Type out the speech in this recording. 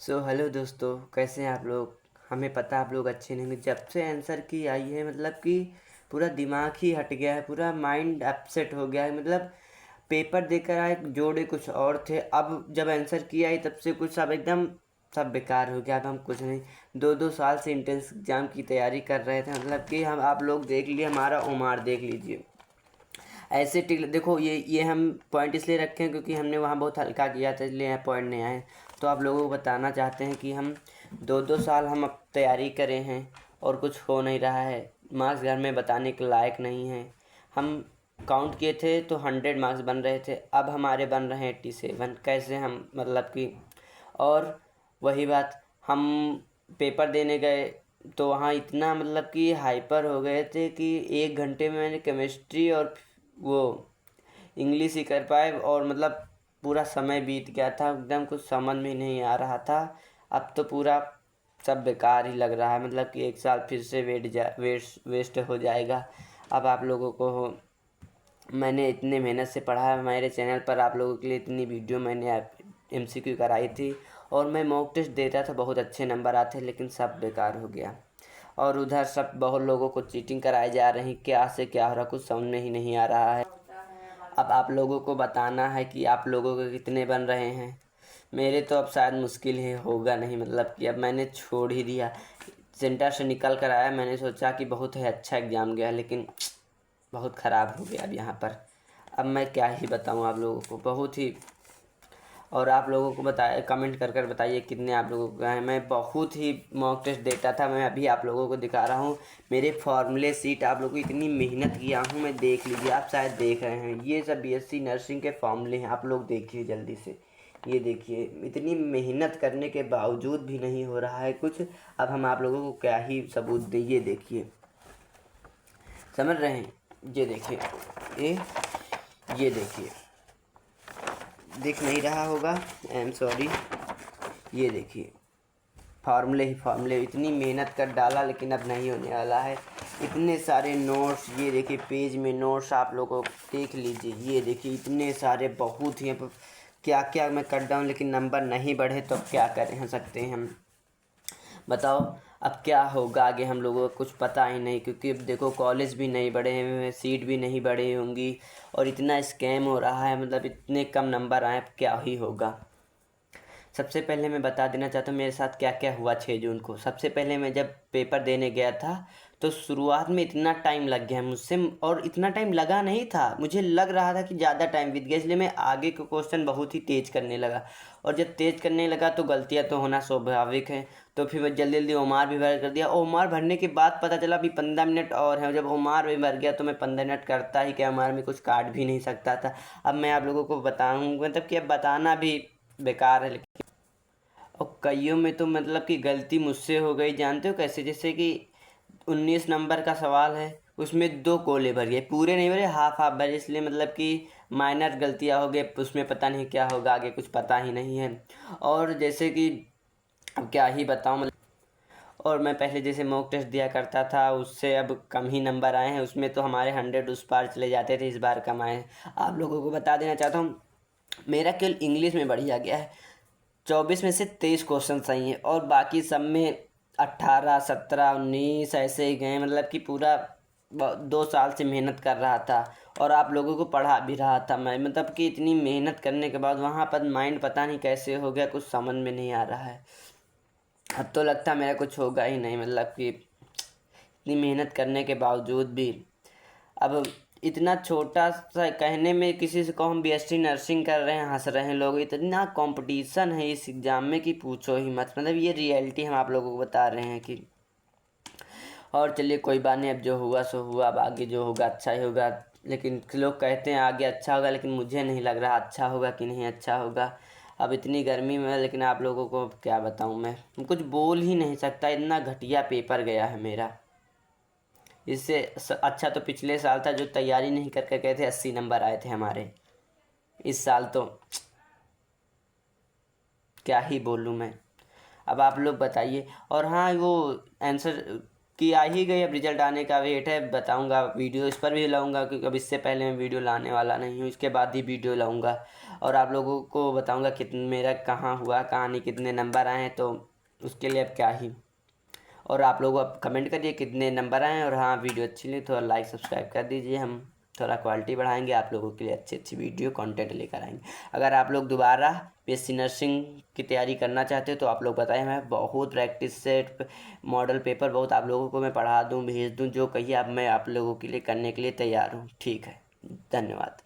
Hello दोस्तों, कैसे हैं आप लोग। हमें पता है आप लोग अच्छे नहीं होंगे। जब से आंसर की आई है मतलब कि पूरा दिमाग ही हट गया है, पूरा माइंड अपसेट हो गया है। मतलब पेपर देकर आए, जोड़े कुछ और थे, अब जब आंसर की आई तब से कुछ सब एकदम सब बेकार हो गया। अब हम कुछ नहीं, 2-2 साल से इंट्रेंस एग्ज़ाम की तैयारी कर रहे थे। मतलब कि हम आप लोग देख लिए, हमारा उमार देख लीजिए। ऐसे टिक देखो, ये हम पॉइंट इसलिए रखे हैं क्योंकि हमने वहाँ बहुत हल्का किया था, इसलिए यहाँ पॉइंट नहीं आए। तो आप लोगों को बताना चाहते हैं कि हम 2-2 साल हम अब तैयारी करे हैं और कुछ हो नहीं रहा है। मार्क्स घर में बताने के लायक नहीं हैं। हम काउंट किए थे तो 100 मार्क्स बन रहे थे, अब हमारे बन रहे हैं 87। कैसे हम मतलब कि। और वही बात, हम पेपर देने गए तो वहाँ इतना मतलब कि हाइपर हो गए थे कि 1 घंटे में मैंने केमिस्ट्री और वो इंग्लिश ही कर पाए, और मतलब पूरा समय बीत गया था, एकदम कुछ समझ में नहीं आ रहा था। अब तो पूरा सब बेकार ही लग रहा है, मतलब कि 1 साल फिर से वेस्ट हो जाएगा। अब आप लोगों को मैंने इतने मेहनत से पढ़ा है, मेरे चैनल पर आप लोगों के लिए इतनी वीडियो मैंने MCQ कराई थी, और मैं मॉक टेस्ट देता था, बहुत अच्छे नंबर आते, लेकिन सब बेकार हो गया। और उधर सब बहुत लोगों को चीटिंग कराई जा रही, क्या से क्या हो रहा कुछ समझ में ही नहीं आ रहा है। अब आप लोगों को बताना है कि आप लोगों के कितने बन रहे हैं। मेरे तो अब शायद मुश्किल ही होगा नहीं, मतलब कि अब मैंने छोड़ ही दिया। सेंटर से निकल कर आया, मैंने सोचा कि बहुत ही अच्छा एग्ज़ाम गया, लेकिन बहुत ख़राब हो गया अब यहाँ पर। अब मैं क्या ही बताऊँ आप लोगों को, बहुत ही। और आप लोगों को बताए, कमेंट कर कर बताइए कितने आप लोगों को गए हैं। मैं बहुत ही मॉक टेस्ट देता था, मैं अभी आप लोगों को दिखा रहा हूँ मेरे फार्मूले सीट। आप लोगों को इतनी मेहनत किया हूँ मैं, देख लीजिए, आप शायद देख रहे हैं, ये सब BSc नर्सिंग के फार्मूले हैं। आप लोग देखिए जल्दी से, ये देखिए, इतनी मेहनत करने के बावजूद भी नहीं हो रहा है कुछ। अब हम आप लोगों को क्या ही सबूत दें, ये देखिए, समझ रहे हैं। ये देखिए, ये देखिए, दिख नहीं रहा होगा, आई एम सॉरी। ये देखिए, फार्मूले ही फार्मूले, इतनी मेहनत कर डाला लेकिन अब नहीं होने वाला है। इतने सारे नोट्स, ये देखिए पेज में नोट्स, आप लोगों को देख लीजिए, ये देखिए इतने सारे, बहुत ही। अब क्या क्या मैं कर डाऊँ, लेकिन नंबर नहीं बढ़े तो अब क्या कर सकते हैं हम, बताओ। अब क्या होगा आगे हम लोगों को कुछ पता ही नहीं, क्योंकि अब देखो कॉलेज भी नहीं बढ़े हैं, सीट भी नहीं बढ़ी होंगी, और इतना स्कैम हो रहा है, मतलब इतने कम नंबर आए, अब क्या ही होगा। सबसे पहले मैं बता देना चाहता हूँ मेरे साथ क्या क्या हुआ 6 जून को। सबसे पहले मैं जब पेपर देने गया था तो शुरुआत में इतना टाइम लग गया मुझसे, और इतना टाइम लगा नहीं था, मुझे लग रहा था कि ज़्यादा टाइम बीत गया, इसलिए मैं आगे के क्वेश्चन बहुत ही तेज़ करने लगा। और जब तेज़ करने लगा तो गलतियाँ तो होना स्वाभाविक है, तो फिर मैं जल्दी जल्दी ओमार भी भर कर दिया। ओमार भरने के बाद पता चला अभी 15 मिनट और है, जब ओमार भी भर गया तो मैं 15 मिनट करता ही क्या, ओमार में कुछ काट भी नहीं सकता था। अब मैं आप लोगों को बताऊँ, मतलब कि अब बताना भी बेकार है। और कईयों में तो मतलब कि गलती मुझसे हो गई, जानते हो कैसे, जैसे कि 19 नंबर का सवाल है, उसमें 2 कोले भर गए, पूरे नहीं भरे, हाफ हाफ भरे, इसलिए मतलब कि माइनर गलतियां हो गई, उसमें पता नहीं क्या होगा आगे, कुछ पता ही नहीं है। और जैसे कि अब क्या ही बताऊं, मतलब। और मैं पहले जैसे मॉक टेस्ट दिया करता था, उससे अब कम ही नंबर आए हैं, उसमें तो हमारे 100 उस पार चले जाते थे, इस बार कम आए हैं। आप लोगों को बता देना चाहता हूँ, मेरा केवल इंग्लिश में बढ़िया गया है। 24 में से 23 क्वेश्चन सही हैं, और बाकी सब में 18, 17, 19 ऐसे ही गए, मतलब कि पूरा 2 साल से मेहनत कर रहा था, और आप लोगों को पढ़ा भी रहा था मैं, मतलब कि इतनी मेहनत करने के बाद वहाँ पर माइंड पता नहीं कैसे हो गया, कुछ समझ में नहीं आ रहा है। अब तो लगता है मेरा कुछ होगा ही नहीं, मतलब कि इतनी मेहनत करने के बावजूद भी। अब इतना छोटा सा कहने में किसी से कहो हम BSc नर्सिंग कर रहे हैं, हंस रहे हैं लोग, इतना कंपटीशन है इस एग्ज़ाम में कि पूछो ही मत, मतलब ये रियलिटी हम आप लोगों को बता रहे हैं कि। और चलिए कोई बात नहीं, अब जो हुआ सो हुआ, अब आगे जो होगा अच्छा ही होगा। लेकिन लोग कहते हैं आगे अच्छा होगा, लेकिन मुझे नहीं लग रहा अच्छा होगा कि नहीं अच्छा होगा। अब इतनी गर्मी में, लेकिन आप लोगों को क्या बताऊँ, मैं कुछ बोल ही नहीं सकता, इतना घटिया पेपर गया है मेरा। इससे अच्छा तो पिछले साल था, जो तैयारी नहीं करके गए थे, 80 नंबर आए थे हमारे। इस साल तो क्या ही बोलूँ मैं। अब आप लोग बताइए। और हाँ, वो आंसर कि आ ही गई, अब रिजल्ट आने का वेट है, बताऊंगा वीडियो इस पर भी लाऊंगा, क्योंकि अब इससे पहले मैं वीडियो लाने वाला नहीं हूँ, इसके बाद ही वीडियो लाऊंगा और आप लोगों को बताऊंगा कितने मेरा कहाँ हुआ, कहाँ नहीं, कितने नंबर आए हैं, तो उसके लिए अब क्या ही। और आप लोग अब कमेंट करिए कितने नंबर आए हैं, और हाँ वीडियो अच्छी लगी तो लाइक सब्सक्राइब कर दीजिए, हम थोड़ा क्वालिटी बढ़ाएंगे, आप लोगों के लिए अच्छी अच्छी वीडियो कंटेंट लेकर आएंगे। अगर आप लोग दोबारा बीएससी नर्सिंग की तैयारी करना चाहते हो तो आप लोग बताएं, मैं बहुत प्रैक्टिस सेट मॉडल पेपर बहुत आप लोगों को मैं पढ़ा दूँ, भेज दूँ, जो कहिए आप, मैं आप लोगों के लिए करने के लिए तैयार हूँ। ठीक है, धन्यवाद।